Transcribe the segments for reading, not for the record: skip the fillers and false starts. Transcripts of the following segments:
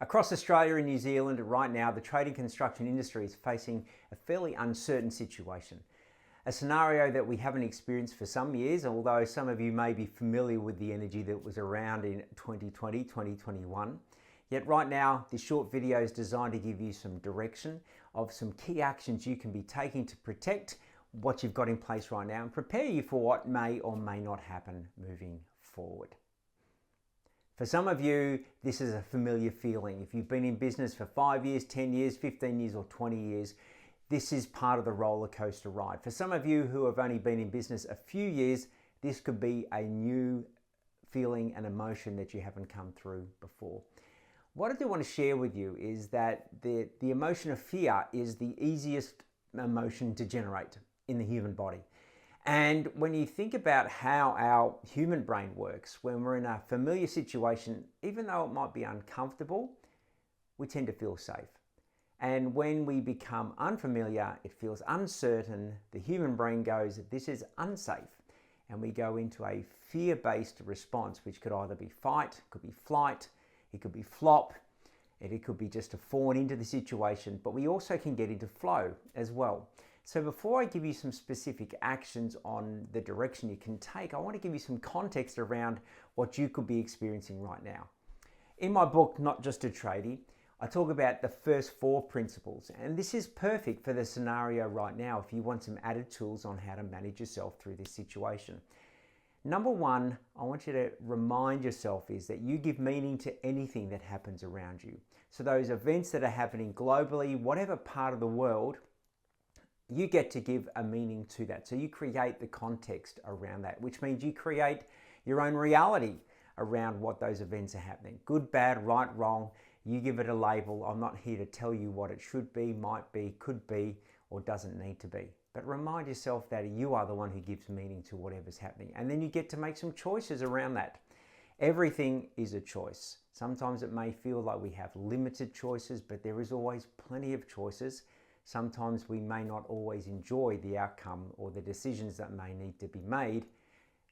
Across Australia and New Zealand right now, the trading construction industry is facing a fairly uncertain situation. A scenario that we haven't experienced for some years, although some of you may be familiar with the energy that was around in 2020, 2021. Yet right now, this short video is designed to give you some direction of some key actions you can be taking to protect what you've got in place right now and prepare you for what may or may not happen moving forward. For some of you, this is a familiar feeling. If you've been in business for 5 years, 10 years, 15 years, or 20 years, this is part of the roller coaster ride. For some of you who have only been in business a few years, this could be a new feeling and emotion that you haven't come through before. What I do want to share with you is that the emotion of fear is the easiest emotion to generate in the human body. And when you think about how our human brain works, when we're in a familiar situation, even though it might be uncomfortable, we tend to feel safe. And when we become unfamiliar, it feels uncertain, the human brain goes, this is unsafe. And we go into a fear-based response, which could either be fight, could be flight, it could be flop, and it could be just to fawn into the situation, but we also can get into flow as well. So before I give you some specific actions on the direction you can take, I want to give you some context around what you could be experiencing right now. In my book, Not Just a Tradie, I talk about the first 4 principles, and this is perfect for the scenario right now if you want some added tools on how to manage yourself through this situation. Number 1, I want you to remind yourself is that you give meaning to anything that happens around you. So those events that are happening globally, whatever part of the world, you get to give a meaning to that. So you create the context around that, which means you create your own reality around what those events are happening. Good, bad, right, wrong. You give it a label. I'm not here to tell you what it should be, might be, could be, or doesn't need to be. But remind yourself that you are the one who gives meaning to whatever's happening. And then you get to make some choices around that. Everything is a choice. Sometimes it may feel like we have limited choices, but there is always plenty of choices. Sometimes we may not always enjoy the outcome or the decisions that may need to be made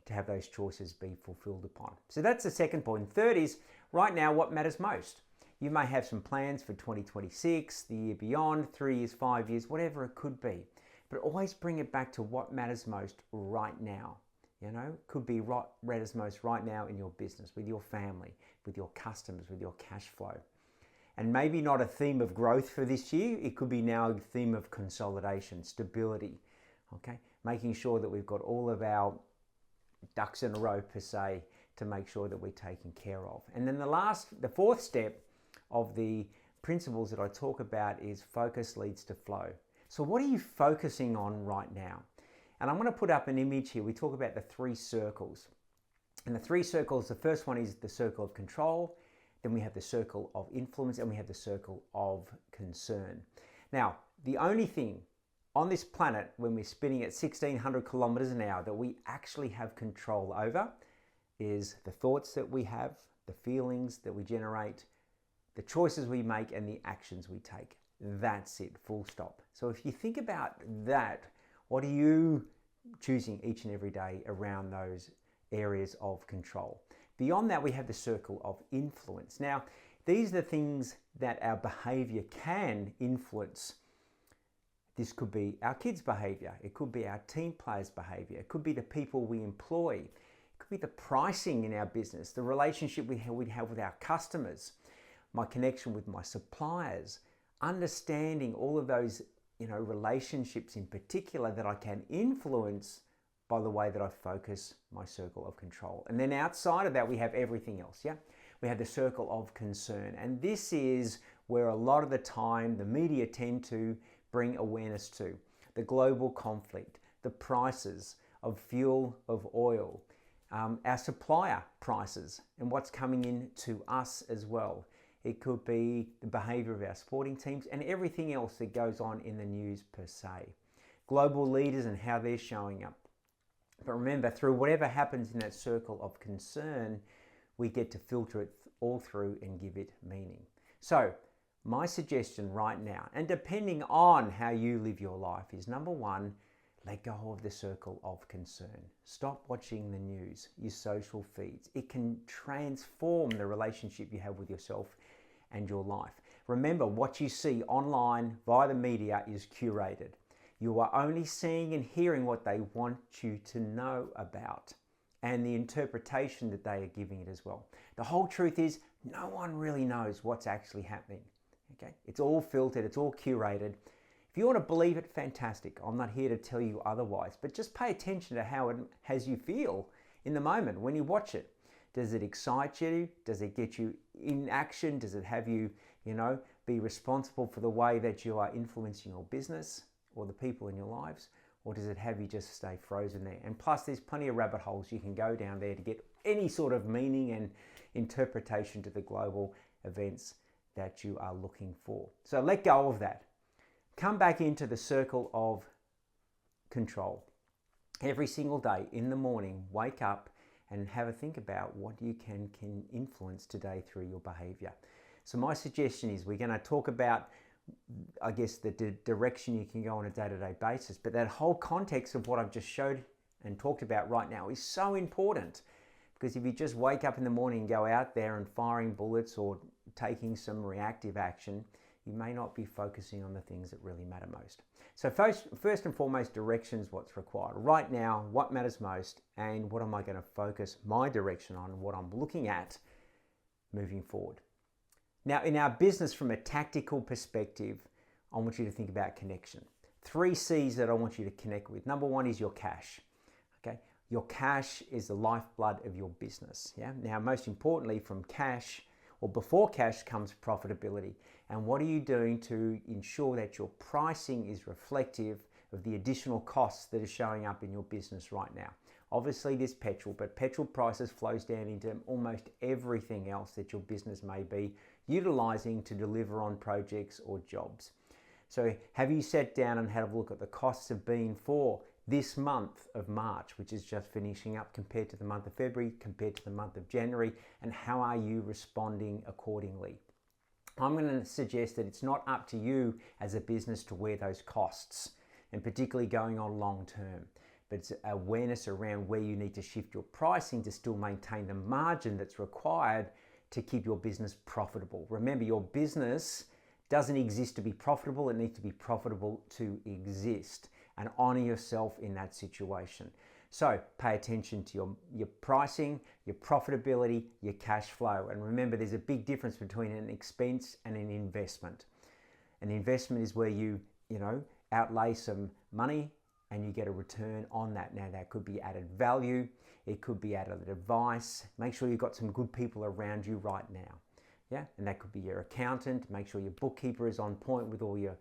to have those choices be fulfilled upon. So that's the second point. Third is, right now, what matters most? You may have some plans for 2026, the year beyond, 3 years, 5 years, whatever it could be. But always bring it back to what matters most right now. You know, could be what matters most right now in your business, with your family, with your customers, with your cash flow. And maybe not a theme of growth for this year, it could be now a theme of consolidation, stability, okay? Making sure that we've got all of our ducks in a row per se to make sure that we're taken care of. And then the fourth step of the principles that I talk about is focus leads to flow. So what are you focusing on right now? And I'm going to put up an image here. We talk about the 3 circles. And the 3 circles, the first one is the circle of control. Then we have the circle of influence, and we have the circle of concern. Now, the only thing on this planet when we're spinning at 1600 kilometers an hour that we actually have control over is the thoughts that we have, the feelings that we generate, the choices we make, and the actions we take. That's it, full stop. So if you think about that, what are you choosing each and every day around those areas of control? Beyond that, we have the circle of influence. Now, these are the things that our behavior can influence. This could be our kids' behavior. It could be our team players' behavior. It could be the people we employ. It could be the pricing in our business, the relationship we have with our customers, my connection with my suppliers, understanding all of those, relationships in particular that I can influence by the way that I focus my circle of control. And then outside of that, we have everything else, yeah? We have the circle of concern. And this is where a lot of the time the media tend to bring awareness to. The global conflict, the prices of fuel, of oil, our supplier prices, and what's coming in to us as well. It could be the behavior of our sporting teams and everything else that goes on in the news per se. Global leaders and how they're showing up. But remember, through whatever happens in that circle of concern, we get to filter it all through and give it meaning. So my suggestion right now, and depending on how you live your life, is number 1, let go of the circle of concern. Stop watching the news, your social feeds. It can transform the relationship you have with yourself and your life. Remember, what you see online via the media is curated. You are only seeing and hearing what they want you to know about and the interpretation that they are giving it as well. The whole truth is no one really knows what's actually happening. Okay? It's all filtered, it's all curated. If you want to believe it, fantastic. I'm not here to tell you otherwise, but just pay attention to how it has you feel in the moment when you watch it. Does it excite you? Does it get you in action? Does it have you, be responsible for the way that you are influencing your business or the people in your lives? Or does it have you just stay frozen there? And plus, there's plenty of rabbit holes you can go down there to get any sort of meaning and interpretation to the global events that you are looking for. So let go of that. Come back into the circle of control. Every single day in the morning, wake up and have a think about what you can influence today through your behavior. So my suggestion is we're going to talk about, I guess, the direction you can go on a day-to-day basis, but that whole context of what I've just showed and talked about right now is so important, because if you just wake up in the morning and go out there and firing bullets or taking some reactive action, you may not be focusing on the things that really matter most. So first and foremost, direction is what's required. Right now, what matters most, and what am I going to focus my direction on, what I'm looking at moving forward. Now, in our business, from a tactical perspective, I want you to think about connection. 3 C's that I want you to connect with. Number 1 is your cash. Okay, your cash is the lifeblood of your business. Yeah. Now, most importantly, from cash or before cash comes profitability. And what are you doing to ensure that your pricing is reflective of the additional costs that are showing up in your business right now? Obviously, there's petrol, but petrol prices flows down into almost everything else that your business may be utilizing to deliver on projects or jobs. So have you sat down and had a look at the costs have been for this month of March, which is just finishing up, compared to the month of February, compared to the month of January, and how are you responding accordingly? I'm going to suggest that it's not up to you as a business to wear those costs, and particularly going on long term, but it's awareness around where you need to shift your pricing to still maintain the margin that's required to keep your business profitable. Remember, your business doesn't exist to be profitable, it needs to be profitable to exist, and honor yourself in that situation. So pay attention to your pricing, your profitability, your cash flow. And remember, there's a big difference between an expense and an investment. An investment is where you outlay some money and you get a return on that. Now, that could be added value, it could be added advice. Make sure you've got some good people around you right now. Yeah, and that could be your accountant. Make sure your bookkeeper is on point with all your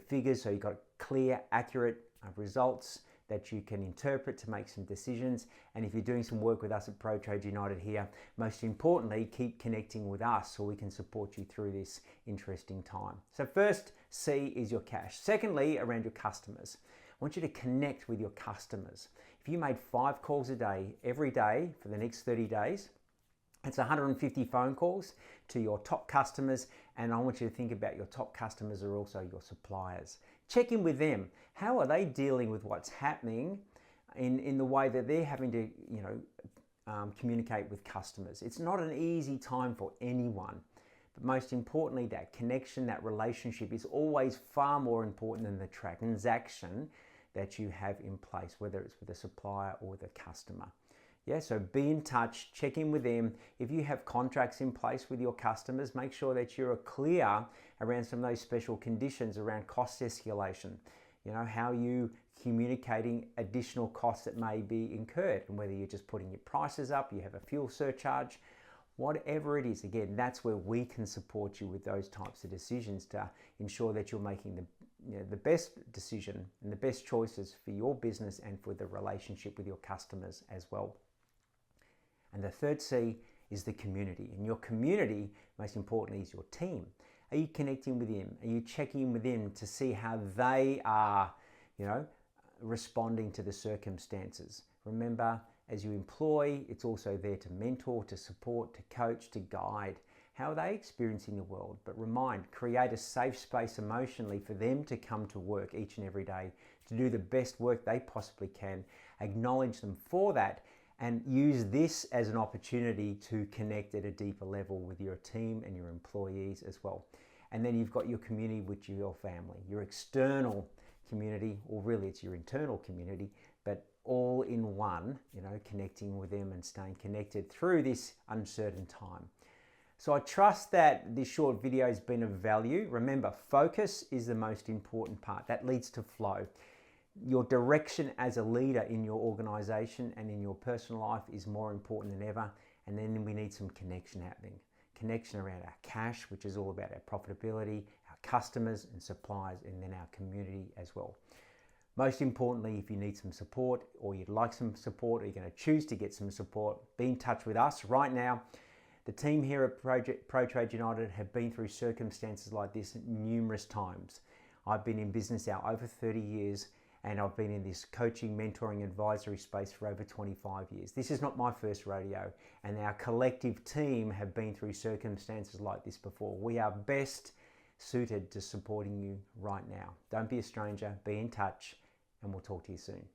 figures, so you've got clear, accurate results that you can interpret to make some decisions. And if you're doing some work with us at Pro Trades United here, most importantly, keep connecting with us so we can support you through this interesting time. So first C is your cash. Secondly, around your customers. I want you to connect with your customers. If you made 5 calls a day, every day for the next 30 days, it's 150 phone calls to your top customers, and I want you to think about your top customers are also your suppliers. Check in with them. How are they dealing with what's happening in the way that they're having to, communicate with customers? It's not an easy time for anyone, but most importantly, that connection, that relationship is always far more important than the transaction that you have in place, whether it's with a supplier or the customer. Yeah, so be in touch, check in with them. If you have contracts in place with your customers, make sure that you're clear around some of those special conditions around cost escalation. How you communicating additional costs that may be incurred, and whether you're just putting your prices up, you have a fuel surcharge, whatever it is. Again, that's where we can support you with those types of decisions to ensure that you're making the best decision and the best choices for your business and for the relationship with your customers as well. And the third C is the community. And your community, most importantly, is your team. Are you connecting with them? Are you checking in with them to see how they are, responding to the circumstances? Remember, as you employ, it's also there to mentor, to support, to coach, to guide. How are they experiencing the world? But create a safe space emotionally for them to come to work each and every day to do the best work they possibly can. Acknowledge them for that, and use this as an opportunity to connect at a deeper level with your team and your employees as well. And then you've got your community, which is your family, your external community, or really it's your internal community, but all in one, connecting with them and staying connected through this uncertain time. So I trust that this short video has been of value. Remember, focus is the most important part. That leads to flow. Your direction as a leader in your organization and in your personal life is more important than ever. And then we need some connection happening. Connection around our cash, which is all about our profitability, our customers and suppliers, and then our community as well. Most importantly, if you need some support or you'd like some support, or you're going to choose to get some support, be in touch with us right now. The team here at ProTrade United have been through circumstances like this numerous times. I've been in business now over 30 years, and I've been in this coaching, mentoring, advisory space for over 25 years. This is not my first rodeo, and our collective team have been through circumstances like this before. We are best suited to supporting you right now. Don't be a stranger, be in touch, and we'll talk to you soon.